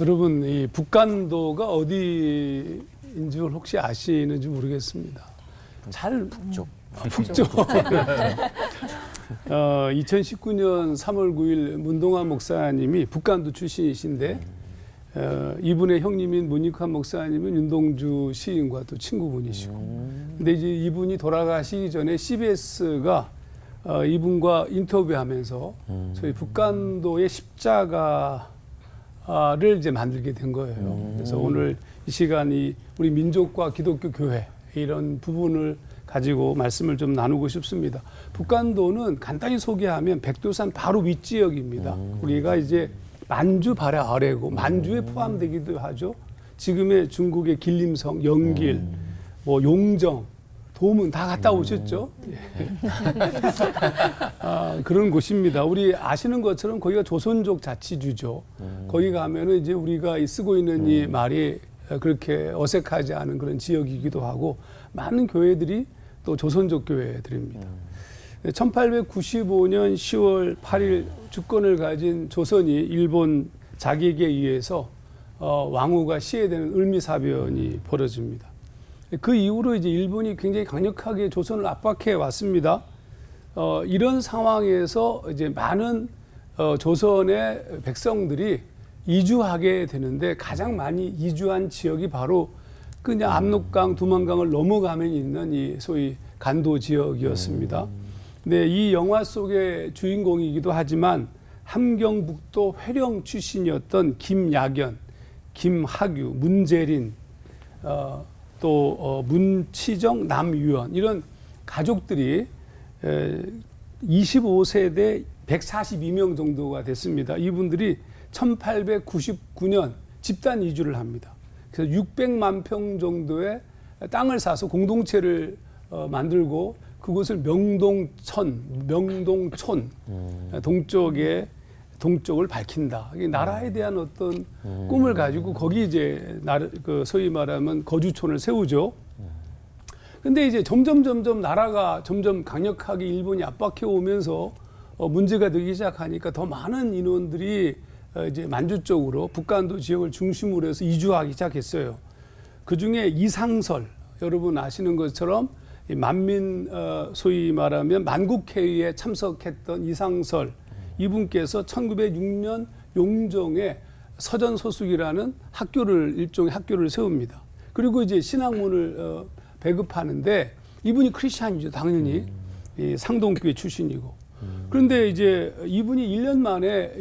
여러분, 이 북간도가 어디인지 혹시 아시는지 모르겠습니다. 잘 북쪽. 북쪽. 2019년 3월 9일 문동환 목사님이 북간도 출신이신데 이분의 형님인 문익환 목사님은 윤동주 시인과 또 친구분이시고 근데 이제 이분이 돌아가시기 전에 CBS가 이분과 인터뷰하면서 저희 북간도의 십자가를 이제 만들게 된 거예요. 그래서 오늘 이 시간이 우리 민족과 기독교 교회 이런 부분을 가지고 말씀을 좀 나누고 싶습니다. 북간도는 간단히 소개하면 백두산 바로 윗지역입니다. 우리가 이제 만주 발해 아래고 만주에 포함되기도 하죠. 지금의 중국의 길림성, 영길, 뭐 용정, 도문 다 갔다 오셨죠? 그런 곳입니다. 우리 아시는 것처럼 거기가 조선족 자치주죠. 거기 가면은 이제 우리가 쓰고 있는 이 말이 그렇게 어색하지 않은 그런 지역이기도 하고 많은 교회들이 또 조선족 교회들입니다. 1895년 10월 8일 주권을 가진 조선이 일본 자객에 의해서 왕후가 시해되는 을미사변이 벌어집니다. 그 이후로 이제 일본이 굉장히 강력하게 조선을 압박해 왔습니다. 이런 상황에서 이제 많은 조선의 백성들이 이주하게 되는데 가장 많이 이주한 지역이 바로 그냥 압록강, 두만강을 넘어가면 있는 이 소위 간도 지역이었습니다. 네, 이 영화 속의 주인공이기도 하지만 함경북도 회령 출신이었던 김야견, 김학유, 문재린, 또 문치정, 남유원 이런 가족들이 25세대 142명 정도가 됐습니다. 이분들이 1899년 집단 이주를 합니다. 그래서 600만 평 정도의 땅을 사서 공동체를 만들고 그곳을 명동촌 동쪽을 밝힌다. 나라에 대한 어떤 꿈을 가지고 거기 이제 소위 말하면 거주촌을 세우죠. 근데 이제 점점 나라가 점점 강력하게 일본이 압박해 오면서 문제가 되기 시작하니까 더 많은 인원들이 이제 만주 쪽으로 북간도 지역을 중심으로 해서 이주하기 시작했어요. 그 중에 이상설, 여러분 아시는 것처럼 만민 소위 말하면 만국회의에 참석했던 이상설 이분께서 1906년 용정에 서전소숙이라는 일종의 학교를 세웁니다. 그리고 이제 신학문을 배급하는데 이분이 크리스찬이죠, 당연히. 이 상동교회 출신이고. 그런데 이제 이분이 1년 만에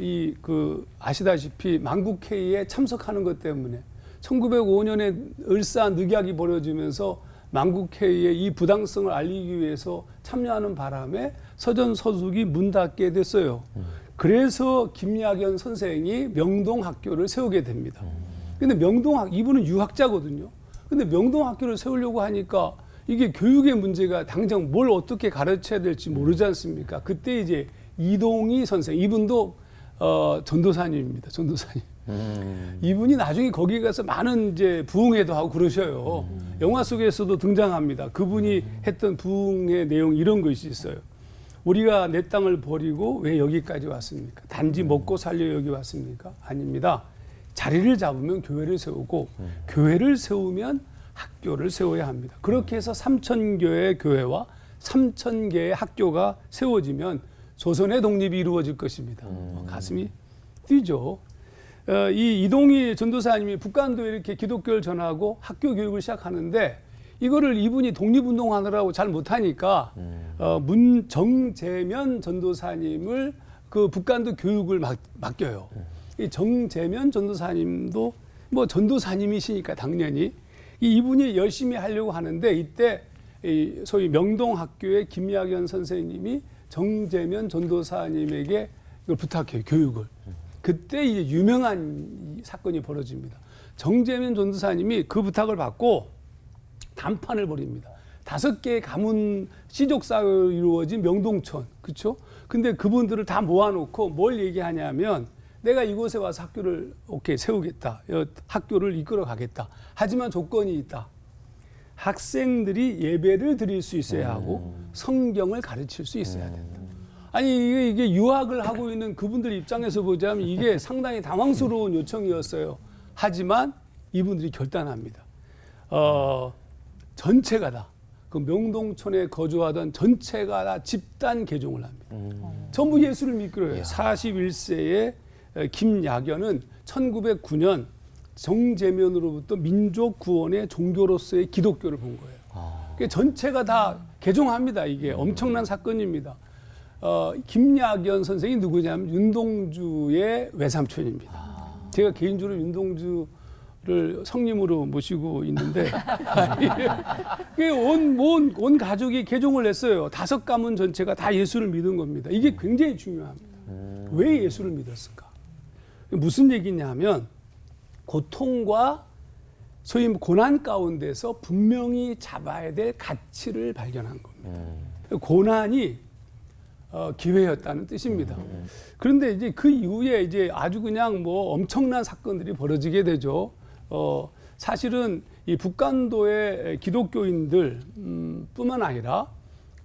아시다시피 만국회의에 참석하는 것 때문에 1905년에 을사늑약이 벌어지면서 만국회의의 이 부당성을 알리기 위해서 참여하는 바람에 서전서숙이 문 닫게 됐어요. 그래서 김야견 선생이 명동학교를 세우게 됩니다. 근데 이분은 유학자거든요. 근데 명동학교를 세우려고 하니까 이게 교육의 문제가 당장 뭘 어떻게 가르쳐야 될지 모르지 않습니까? 그때 이제 이동희 선생, 이분도 전도사님입니다. 전도사님. 이분이 나중에 거기 가서 많은 이제 부흥회도 하고 그러셔요. 영화 속에서도 등장합니다. 그분이 했던 부흥의 내용 이런 것이 있어요. 우리가 내 땅을 버리고 왜 여기까지 왔습니까? 단지 먹고 살려 여기 왔습니까? 아닙니다. 자리를 잡으면 교회를 세우고 교회를 세우면 학교를 세워야 합니다. 그렇게 해서 3,000개의 교회와 3,000개의 학교가 세워지면 조선의 독립이 이루어질 것입니다. 가슴이 뛰죠. 이 이동희 전도사님이 북간도에 이렇게 기독교를 전하고 학교 교육을 시작하는데 이거를 이분이 독립운동하느라고 잘 못하니까 정재면 전도사님을 그 북간도 교육을 맡겨요. 이 정재면 전도사님도 뭐 전도사님이시니까 당연히 이분이 열심히 하려고 하는데 이때 소위 명동학교의 김야견 선생님이 정재면 전도사님에게 이걸 부탁해요, 교육을. 그때 이제 유명한 사건이 벌어집니다. 정재면 전도사님이 그 부탁을 받고 단판을 벌입니다. 5개의 가문 씨족사로 이루어진 명동촌, 그렇죠? 근데 그분들을 다 모아놓고 뭘 얘기하냐면 내가 이곳에 와서 학교를 세우겠다. 학교를 이끌어 가겠다. 하지만 조건이 있다. 학생들이 예배를 드릴 수 있어야 하고 성경을 가르칠 수 있어야 된다. 아니 이게 유학을 하고 있는 그분들 입장에서 보자면 이게 상당히 당황스러운 요청이었어요. 하지만 이분들이 결단합니다. 전체가 다, 그 명동촌에 거주하던 전체가 다 집단 개종을 합니다. 전부 예수를 믿기로 해요. 41세의 김야견은 1909년 정재면으로부터 민족 구원의 종교로서의 기독교를 본 거예요. 그러니까 전체가 다 개종합니다. 이게 엄청난 사건입니다. 김야견 선생이 누구냐면 윤동주의 외삼촌입니다. 제가 개인적으로 윤동주를 성님으로 모시고 있는데 온 가족이 개종을 했어요. 5가문 전체가 다 예수를 믿은 겁니다. 이게 굉장히 중요합니다. 왜 예수를 믿었을까? 무슨 얘기냐면 고통과 소위 고난 가운데서 분명히 잡아야 될 가치를 발견한 겁니다. 고난이 기회였다는 뜻입니다. 그런데 이제 그 이후에 이제 아주 그냥 뭐 엄청난 사건들이 벌어지게 되죠. 사실은 이 북간도의 기독교인들 뿐만 아니라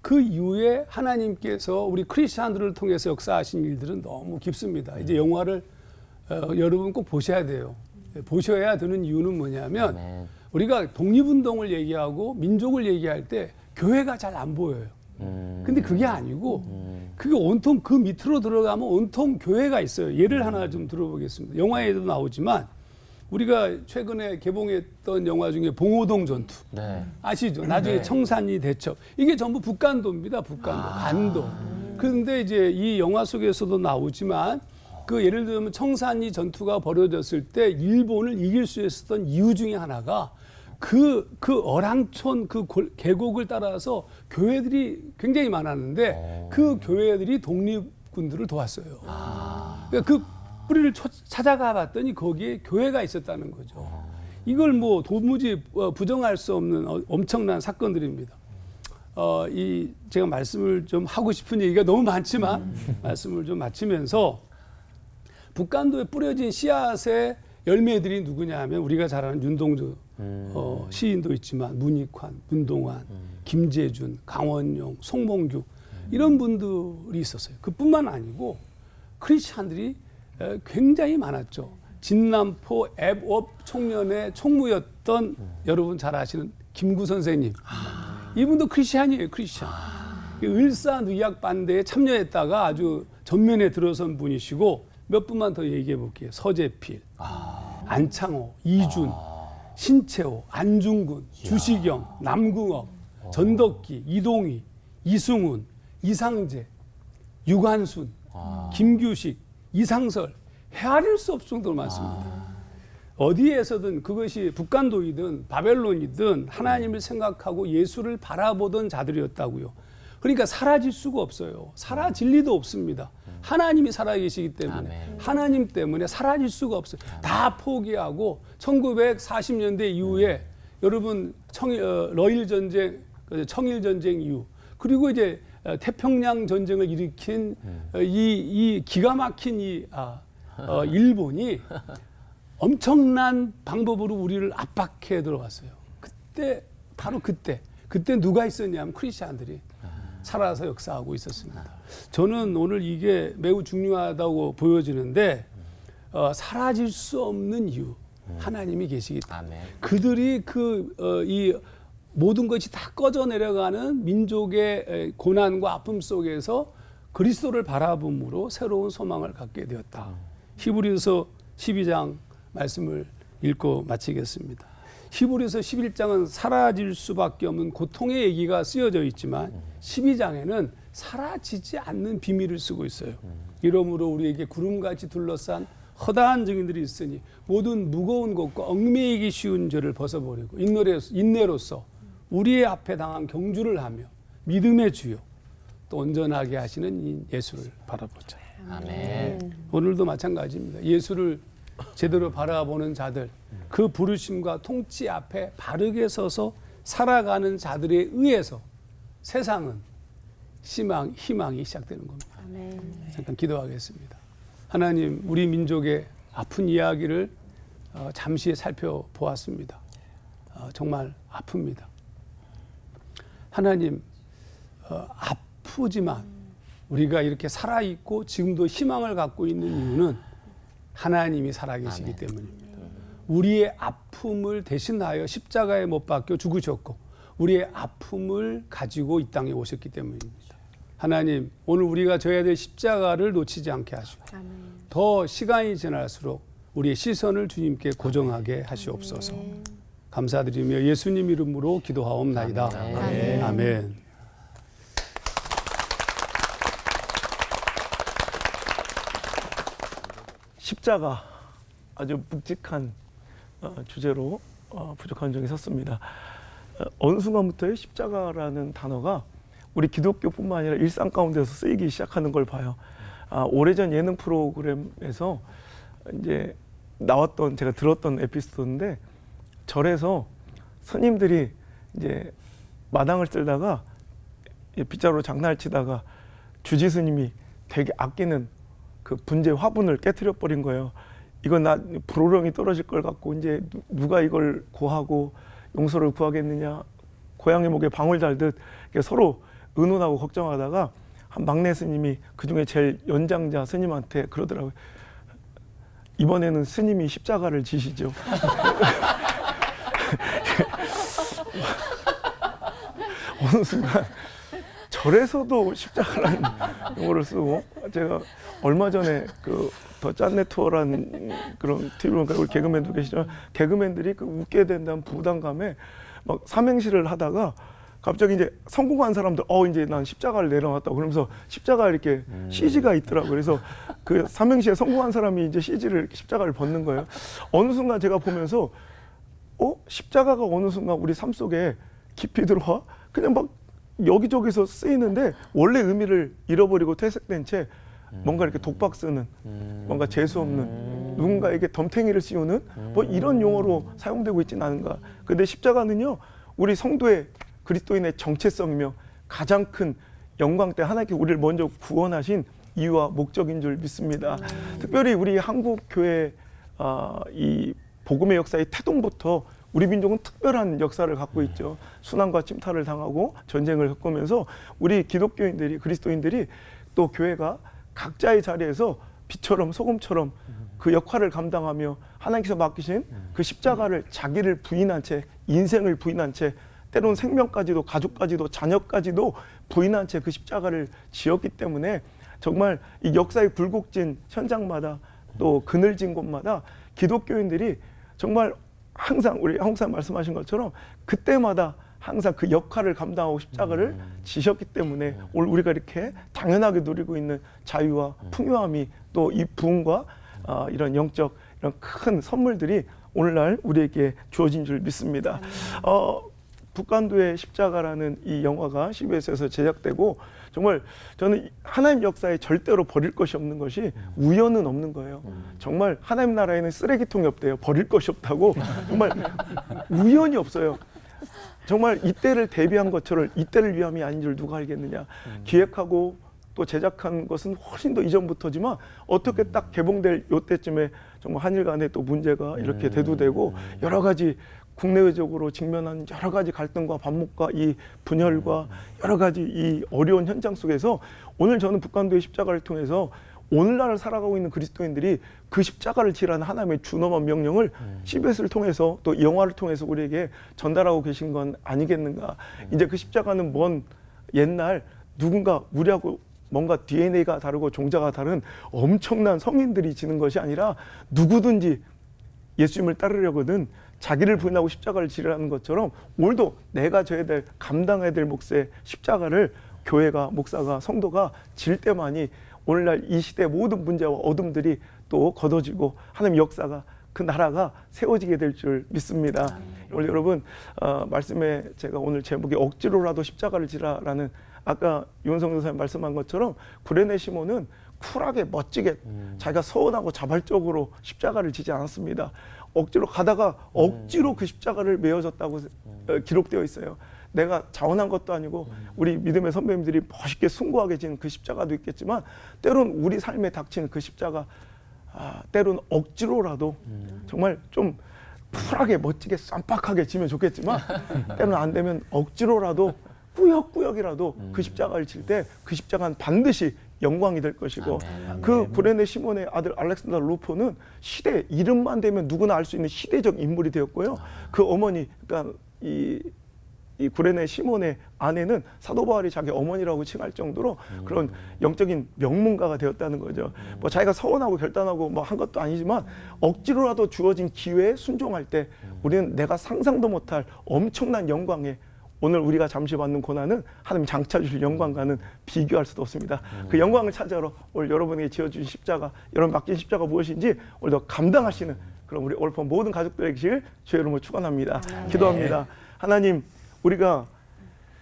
그 이후에 하나님께서 우리 크리스찬들을 통해서 역사하신 일들은 너무 깊습니다. 이제 영화를 여러분 꼭 보셔야 돼요. 보셔야 되는 이유는 뭐냐면 우리가 독립운동을 얘기하고 민족을 얘기할 때 교회가 잘 안 보여요. 근데 그게 아니고 그게 온통 그 밑으로 들어가면 온통 교회가 있어요. 예를 하나 좀 들어보겠습니다. 영화에도 나오지만 우리가 최근에 개봉했던 영화 중에 봉오동 전투 아시죠? 나중에 청산리 대첩 이게 전부 북간도입니다. 북간도, 간도. 그런데 이제 이 영화 속에서도 나오지만 그 예를 들면 청산리 전투가 벌어졌을 때 일본을 이길 수 있었던 이유 중에 하나가 그 어랑촌 그 계곡을 따라서 교회들이 굉장히 많았는데 그 교회들이 독립군들을 도왔어요. 그러니까 그 뿌리를 찾아가 봤더니 거기에 교회가 있었다는 거죠. 이걸 뭐 도무지 부정할 수 없는 엄청난 사건들입니다. 제가 말씀을 좀 하고 싶은 얘기가 너무 많지만 말씀을 좀 마치면서 북간도에 뿌려진 씨앗의 열매들이 누구냐 하면 우리가 잘 아는 윤동주 시인도 있지만 문익환, 문동환, 김재준, 강원용, 송몽규 이런 분들이 있었어요. 그뿐만 아니고 크리스찬들이 굉장히 많았죠. 진남포 애법 총련의 총무였던 여러분 잘 아시는 김구 선생님. 이분도 크리스찬이에요. 크리스찬. 을사의학 반대에 참여했다가 아주 전면에 들어선 분이시고 몇 분만 더 얘기해 볼게요. 서재필, 안창호, 이준, 신채호, 안중근, 주시경, 남궁업, 전덕기, 이동희, 이승훈, 이상재, 유관순, 김규식, 이상설, 헤아릴 수 없을 정도로 많습니다. 어디에서든 그것이 북간도이든 바벨론이든 하나님을 생각하고 예수를 바라보던 자들이었다고요. 그러니까 사라질 수가 없어요. 사라질 리도 없습니다. 하나님이 살아계시기 때문에 하나님 때문에 사라질 수가 없어요. 다 포기하고 1940년대 이후에 여러분 러일 전쟁, 청일 전쟁 이후 그리고 이제 태평양 전쟁을 일으킨 이 기가 막힌 일본이 엄청난 방법으로 우리를 압박해 들어갔어요. 그때 바로 그때 누가 있었냐면 크리스찬들이 살아서 역사하고 있었습니다. 저는 오늘 이게 매우 중요하다고 보여지는데 사라질 수 없는 이유 하나님이 계시기 때문에 그들이 이 모든 것이 다 꺼져 내려가는 민족의 고난과 아픔 속에서 그리스도를 바라봄으로 새로운 소망을 갖게 되었다. 히브리서 12장 말씀을 읽고 마치겠습니다. 히브리서 11장은 사라질 수밖에 없는 고통의 얘기가 쓰여져 있지만 12장에는 사라지지 않는 비밀을 쓰고 있어요. 이러므로 우리에게 구름같이 둘러싼 허다한 증인들이 있으니 모든 무거운 것과 얽매이기 쉬운 죄를 벗어버리고 인내로서 우리의 앞에 당한 경주를 하며 믿음의 주요 또 온전하게 하시는 이 예수를 바라보자. 아멘. 오늘도 마찬가지입니다. 예수를 제대로 바라보는 자들, 그 부르심과 통치 앞에 바르게 서서 살아가는 자들에 의해서 세상은 희망이 시작되는 겁니다. 아멘. 잠깐 기도하겠습니다. 하나님, 우리 민족의 아픈 이야기를 잠시 살펴보았습니다. 정말 아픕니다. 하나님, 아프지만 우리가 이렇게 살아있고 지금도 희망을 갖고 있는 이유는 하나님이 살아계시기 때문입니다. 우리의 아픔을 대신하여 십자가에 못 박혀 죽으셨고 우리의 아픔을 가지고 이 땅에 오셨기 때문입니다. 하나님, 오늘 우리가 져야 될 십자가를 놓치지 않게 하시고 더 시간이 지날수록 우리의 시선을 주님께 고정하게 하시옵소서. 감사드리며 예수님 이름으로 기도하옵나이다. 아멘. 아멘. 십자가, 아주 묵직한 주제로 부족한 적이 섰습니다. 어느 순간부터 십자가라는 단어가 우리 기독교뿐만 아니라 일상 가운데서 쓰이기 시작하는 걸 봐요. 오래전 예능 프로그램에서 이제 나왔던, 제가 들었던 에피소드인데, 절에서 스님들이 이제 마당을 쓸다가 빗자루로 장난을 치다가 주지 스님이 되게 아끼는 그 분재 화분을 깨트려 버린 거예요. 이건 나 불호령이 떨어질 걸 갖고 이제 누가 이걸 고하고 용서를 구하겠느냐, 고양이 목에 방울 달듯 서로 의논하고 걱정하다가 한 막내 스님이 그 중에 제일 연장자 스님한테 그러더라고요. 이번에는 스님이 십자가를 지시죠. 어느 순간 절에서도 십자가라는 용어를 쓰고, 제가 얼마 전에 그 더 짠내 투어라는 그런 TV를 보니까 우리 개그맨도 계시지만 개그맨들이 그 웃게 된다는 부담감에 막 삼행시를 하다가 갑자기 이제 성공한 사람들 이제 난 십자가를 내려놨다고 그러면서 십자가 이렇게 CG가 있더라고요. 그래서 그 삼행시에 성공한 사람이 이제 CG를 십자가를 벗는 거예요. 어느 순간 제가 보면서 십자가가 어느 순간 우리 삶 속에 깊이 들어와 그냥 막 여기저기서 쓰이는데 원래 의미를 잃어버리고 퇴색된 채 뭔가 이렇게 독박 쓰는, 뭔가 재수 없는, 누군가에게 덤탱이를 씌우는 뭐 이런 용어로 사용되고 있지는 않은가. 근데 십자가는요, 우리 성도의 그리스도인의 정체성이며 가장 큰 영광 때 하나님께 우리를 먼저 구원하신 이유와 목적인 줄 믿습니다. 특별히 우리 한국 교회 이 복음의 역사의 태동부터 우리 민족은 특별한 역사를 갖고 있죠. 순환과 침탈을 당하고 전쟁을 겪으면서 우리 기독교인들이, 그리스도인들이 또 교회가 각자의 자리에서 빛처럼 소금처럼 그 역할을 감당하며 하나님께서 맡기신 그 십자가를 자기를 부인한 채, 인생을 부인한 채, 때로는 생명까지도, 가족까지도, 자녀까지도 부인한 채 그 십자가를 지었기 때문에 정말 이 역사의 굴곡진 현장마다 또 그늘진 곳마다 기독교인들이 정말 항상 우리 한국 사람 말씀하신 것처럼 그때마다 항상 그 역할을 감당하고 십자가를 지셨기 때문에 오늘 우리가 이렇게 당연하게 누리고 있는 자유와 풍요함이 또 이 부흥과 이런 영적 이런 큰 선물들이 오늘날 우리에게 주어진 줄 믿습니다. 북한도의 십자가라는 이 영화가 CBS에서 제작되고 정말 저는 하나님 역사에 절대로 버릴 것이 없는 것이 우연은 없는 거예요. 정말 하나님 나라에는 쓰레기통이 없대요. 버릴 것이 없다고. 정말 우연이 없어요. 정말 이때를 대비한 것처럼 이때를 위함이 아닌 줄 누가 알겠느냐. 기획하고 또 제작한 것은 훨씬 더 이전부터지만 어떻게 딱 개봉될 이때쯤에 정말 한일 간에 또 문제가 이렇게 대두되고 여러 가지 국내외적으로 직면한 여러 가지 갈등과 반목과 이 분열과 여러 가지 이 어려운 현장 속에서 오늘 저는 북한도의 십자가를 통해서 오늘날을 살아가고 있는 그리스도인들이 그 십자가를 지라는 하나님의 준엄한 명령을 CBS를 통해서 또 영화를 통해서 우리에게 전달하고 계신 건 아니겠는가. 이제 그 십자가는 먼 옛날 누군가 우리하고 뭔가 DNA가 다르고 종자가 다른 엄청난 성인들이 지는 것이 아니라 누구든지 예수님을 따르려거든 자기를 부인하고 십자가를 지르라는 것처럼 오늘도 내가 져야 될, 감당해야 될 몫의 십자가를 교회가, 목사가, 성도가 질 때만이 오늘날 이 시대의 모든 문제와 어둠들이 또 걷어지고 하나님의 역사가, 그 나라가 세워지게 될 줄 믿습니다. 오늘 여러분 말씀에 제가 오늘 제목이 억지로라도 십자가를 지라라는, 아까 윤성 전사님 말씀한 것처럼 구레네 시몬은 쿨하게 멋지게 자기가 서운하고 자발적으로 십자가를 지지 않았습니다. 억지로 가다가 억지로 그 십자가를 메어졌다고 기록되어 있어요. 내가 자원한 것도 아니고 우리 믿음의 선배님들이 멋있게 숭고하게 지는 그 십자가도 있겠지만 때론 우리 삶에 닥치는 그 십자가, 때론 억지로라도 정말 좀 쿨하게 멋지게 쌈박하게 지면 좋겠지만 때론 안 되면 억지로라도 꾸역꾸역이라도 그 십자가를 칠 때 그 십자가는 반드시 영광이 될 것이고 아멘. 그 구레네 시몬의 아들 알렉산더 루포는 시대 이름만 되면 누구나 알 수 있는 시대적 인물이 되었고요. 그 어머니 그러니까 이 구레네 시몬의 아내는 사도 바울이 자기 어머니라고 칭할 정도로 그런 영적인 명문가가 되었다는 거죠. 뭐 자기가 서원하고 결단하고 뭐 한 것도 아니지만 억지로라도 주어진 기회에 순종할 때 우리는 내가 상상도 못할 엄청난 영광에 오늘 우리가 잠시 받는 고난은 하나님 장차 주실 영광과는 비교할 수도 없습니다. 그 영광을 찾아러 오늘 여러분에게 지어주신 십자가, 여러분 맡긴 십자가 무엇인지 오늘도 감당하시는 그럼 우리 올폰 모든 가족들에게 계실 주의 이름으로 축원합니다. 기도합니다. 하나님, 우리가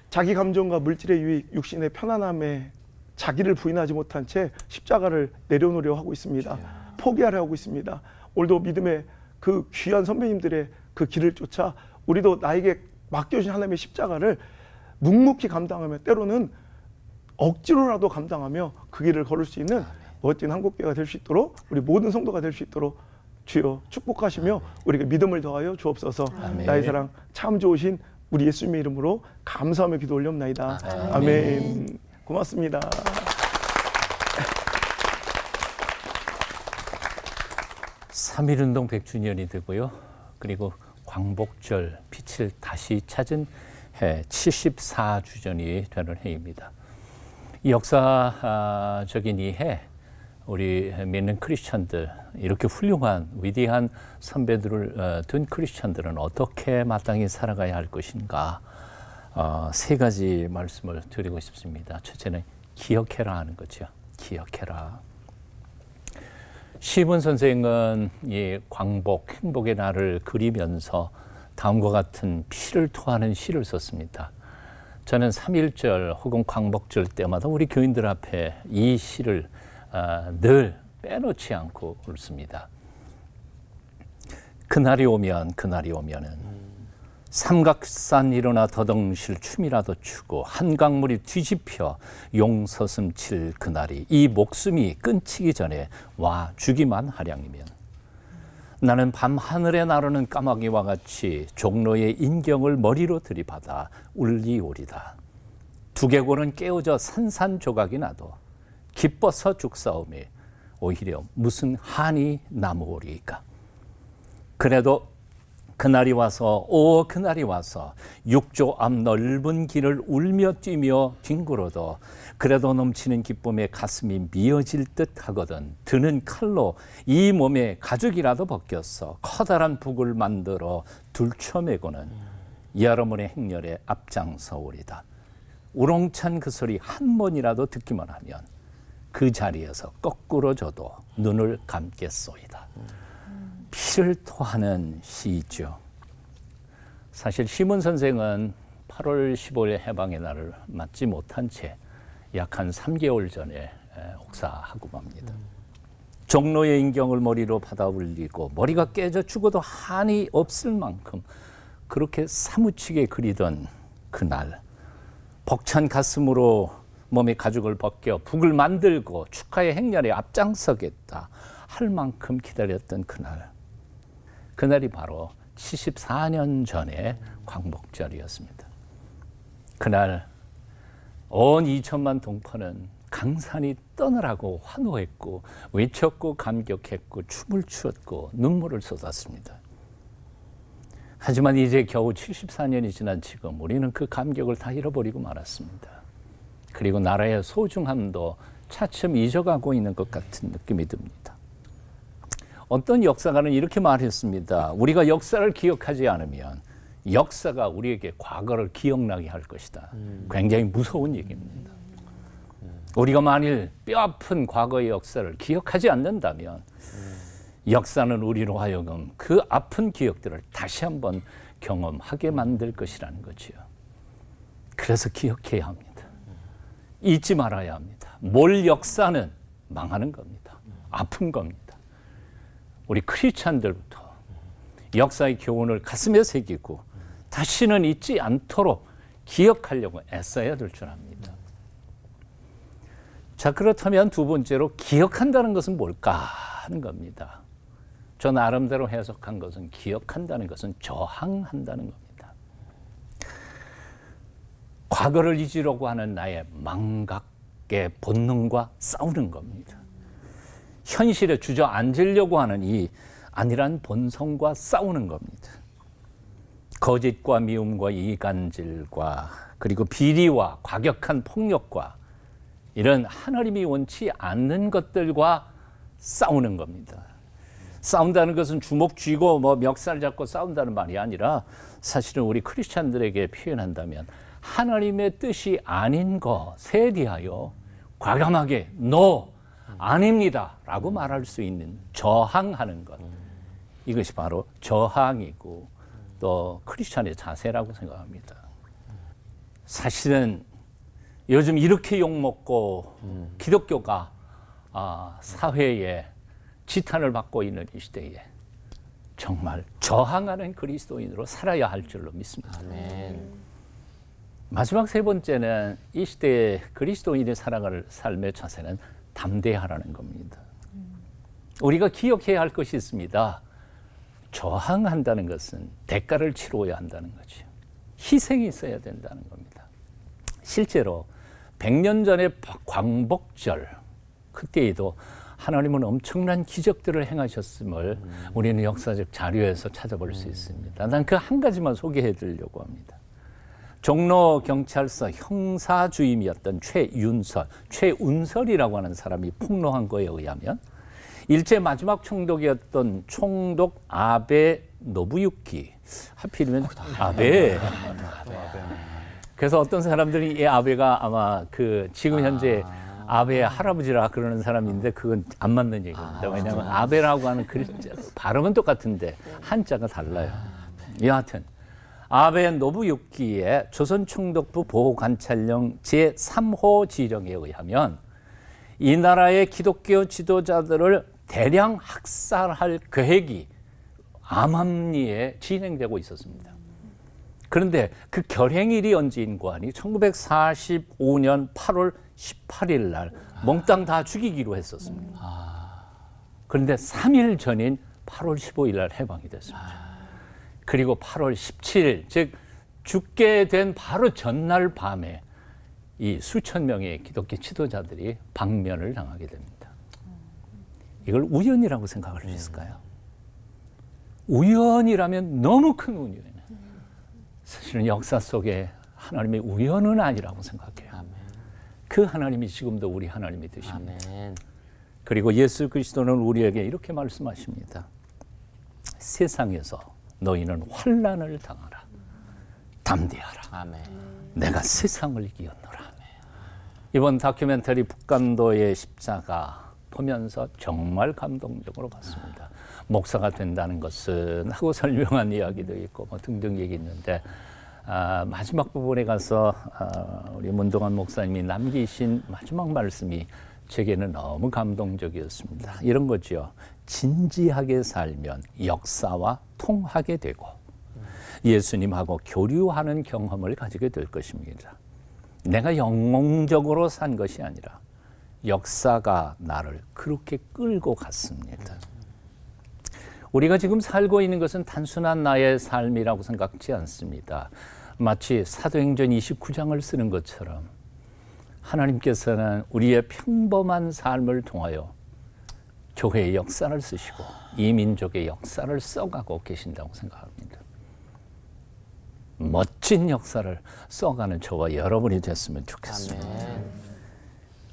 자기 감정과 물질의 유익, 육신의 편안함에 자기를 부인하지 못한 채 십자가를 내려놓으려 하고 있습니다. 포기하려 하고 있습니다. 오늘도 믿음의 그 귀한 선배님들의 그 길을 쫓아 우리도 나에게 맡겨주신 하나님의 십자가를 묵묵히 감당하며 때로는 억지로라도 감당하며 그 길을 걸을 수 있는 멋진 한국교회가 될 수 있도록 우리 모든 성도가 될 수 있도록 주여 축복하시며 우리에게 믿음을 더하여 주옵소서. 아멘. 나의 사랑 참 좋으신 우리 예수님의 이름으로 감사하며 기도 올려옵나이다. 아멘. 고맙습니다. 삼일운동 100주년이 되고요. 그리고 광복절 빛을 다시 찾은 해 74주년이 되는 해입니다. 이 역사적인 이 해 우리 믿는 크리스천들 이렇게 훌륭한 위대한 선배들을 둔 크리스천들은 어떻게 마땅히 살아가야 할 것인가 세 가지 말씀을 드리고 싶습니다. 첫째는 기억해라 하는 거죠. 기억해라. 시몬 선생은 이 광복, 행복의 날을 그리면서 다음과 같은 피를 토하는 시를 썼습니다. 저는 3.1절 혹은 광복절 때마다 우리 교인들 앞에 이 시를 늘 빼놓지 않고 읽습니다. 그날이 오면은 삼각산 일어나 더덩실 춤이라도 추고 한강물이 뒤집혀 용서슴 칠 그날이 이 목숨이 끊기기 전에 와 주기만 하량이면 나는 밤하늘에 나르는 까마귀와 같이 종로의 인경을 머리로 들이받아 울리오리다. 두개골은 깨어져 산산조각이 나도 기뻐서 죽사오며 오히려 무슨 한이 남으오리까. 그래도 그날이 와서 그날이 와서 6조 앞 넓은 길을 울며 뛰며 뒹굴어도 그래도 넘치는 기쁨에 가슴이 미어질 듯 하거든 드는 칼로 이 몸에 가죽이라도 벗겼어 커다란 북을 만들어 둘쳐매고는 여러분의 행렬에 앞장서오리다. 우렁찬 그 소리 한 번이라도 듣기만 하면 그 자리에서 거꾸로 져도 눈을 감겠소이다. 피를 토하는 시이죠. 사실 시몬 선생은 8월 15일 해방의 날을 맞지 못한 채 약 한 3개월 전에 옥사하고 맙니다. 종로의 인경을 머리로 받아 울리고 머리가 깨져 죽어도 한이 없을 만큼 그렇게 사무치게 그리던 그날 벅찬 가슴으로 몸에 가죽을 벗겨 북을 만들고 축하의 행렬에 앞장서겠다 할 만큼 기다렸던 그날이 바로 74년 전의 광복절이었습니다. 그날 온 2천만 동포는 강산이 떠나라고 환호했고 외쳤고 감격했고 춤을 추었고 눈물을 쏟았습니다. 하지만 이제 겨우 74년이 지난 지금 우리는 그 감격을 다 잃어버리고 말았습니다. 그리고 나라의 소중함도 차츰 잊어가고 있는 것 같은 느낌이 듭니다. 어떤 역사가는 이렇게 말했습니다. 우리가 역사를 기억하지 않으면 역사가 우리에게 과거를 기억나게 할 것이다. 굉장히 무서운 얘기입니다. 우리가 만일 뼈아픈 과거의 역사를 기억하지 않는다면 역사는 우리로 하여금 그 아픈 기억들을 다시 한번 경험하게 만들 것이라는 거지요. 그래서 기억해야 합니다. 잊지 말아야 합니다. 몰 역사는 망하는 겁니다. 아픈 겁니다. 우리 크리스찬들부터 역사의 교훈을 가슴에 새기고 다시는 잊지 않도록 기억하려고 애써야 될 줄 압니다. 자, 그렇다면 두 번째로 기억한다는 것은 뭘까 하는 겁니다. 저 나름대로 해석한 것은 기억한다는 것은 저항한다는 겁니다. 과거를 잊으려고 하는 나의 망각, 본능과 싸우는 겁니다. 현실에 주저앉으려고 하는 이 안일한 본성과 싸우는 겁니다. 거짓과 미움과 이간질과 그리고 비리와 과격한 폭력과 이런 하나님이 원치 않는 것들과 싸우는 겁니다. 싸운다는 것은 주먹 쥐고 뭐 멱살 잡고 싸운다는 말이 아니라 사실은 우리 크리스찬들에게 표현한다면 하나님의 뜻이 아닌 것에 대하여 과감하게 "No, 아닙니다 라고 말할 수 있는 저항하는 것, 이것이 바로 저항이고 또 크리스찬의 자세라고 생각합니다. 사실은 요즘 이렇게 욕먹고 기독교가 사회에 지탄을 받고 있는 이 시대에 정말 저항하는 그리스도인으로 살아야 할 줄로 믿습니다. 아멘. 마지막 세 번째는 이 시대의 그리스도인의 살아갈 삶의 자세는 담대하라는 겁니다. 우리가 기억해야 할 것이 있습니다. 저항한다는 것은 대가를 치러야 한다는 거죠. 희생이 있어야 된다는 겁니다. 실제로 100년 전의 광복절 그때에도 하나님은 엄청난 기적들을 행하셨음을 우리는 역사적 자료에서 찾아볼 수 있습니다. 난 그 한 가지만 소개해 드리려고 합니다. 종로 경찰서 형사주임이었던 최운설이라고 하는 사람이 폭로한 거에 의하면 일제 마지막 총독이었던 총독 아베 노부유키, 하필이면 아베. 그래서 어떤 사람들이 이 아베가 아마 그 지금 현재 아베의 할아버지라 그러는 사람인데 그건 안 맞는 얘기입니다. 왜냐하면 아베라고 하는 글자 발음은 똑같은데 한자가 달라요. 여하튼 아베 노부유키의 조선총독부 보호관찰령 제3호 지령에 의하면 이 나라의 기독교 지도자들을 대량 학살할 계획이 암암리에 진행되고 있었습니다. 그런데 그 결행일이 언제인 거 아니? 1945년 8월 18일 날 몽땅 다 죽이기로 했었습니다. 그런데 3일 전인 8월 15일 날 해방이 됐습니다. 그리고 8월 17일, 즉 죽게 된 바로 전날 밤에 이 수천 명의 기독교 지도자들이 방면을 당하게 됩니다. 이걸 우연이라고 생각할 수 있을까요? 우연이라면 너무 큰 우연이에요. 사실은 역사 속에 하나님의 우연은 아니라고 생각해요. 아멘. 그 하나님이 지금도 우리 하나님이 되십니다. 아멘. 그리고 예수 그리스도는 우리에게 이렇게 말씀하십니다. 세상에서 너희는 환난을 당하라. 담대하라. 아멘. 내가 세상을 이겼노라. 이번 다큐멘터리 북간도의 십자가 보면서 정말 감동적으로 봤습니다. 목사가 된다는 것은 하고 설명한 이야기도 있고 뭐 등등 얘기 있는데 마지막 부분에 가서 우리 문동환 목사님이 남기신 마지막 말씀이 제게는 너무 감동적이었습니다. 이런 거죠. 진지하게 살면 역사와 통하게 되고 예수님하고 교류하는 경험을 가지게 될 것입니다. 내가 영웅적으로 산 것이 아니라 역사가 나를 그렇게 끌고 갔습니다. 우리가 지금 살고 있는 것은 단순한 나의 삶이라고 생각지 않습니다. 마치 사도행전 29장을 쓰는 것처럼 하나님께서는 우리의 평범한 삶을 통하여 교회의 역사를 쓰시고 이 민족의 역사를 써가고 계신다고 생각합니다. 멋진 역사를 써가는 저와 여러분이 됐으면 좋겠습니다. 아멘.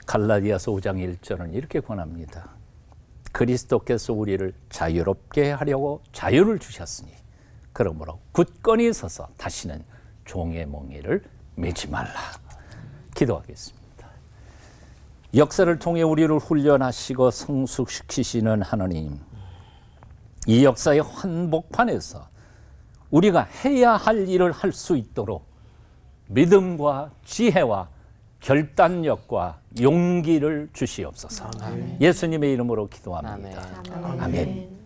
갈라디아서 5장 1절은 이렇게 권합니다. 그리스도께서 우리를 자유롭게 하려고 자유를 주셨으니 그러므로 굳건히 서서 다시는 종의 몽에를 매지 말라. 기도하겠습니다. 역사를 통해 우리를 훈련하시고 성숙시키시는 하나님, 이 역사의 한복판에서 우리가 해야 할 일을 할 수 있도록 믿음과 지혜와 결단력과 용기를 주시옵소서. 예수님의 이름으로 기도합니다. 아멘. 아멘.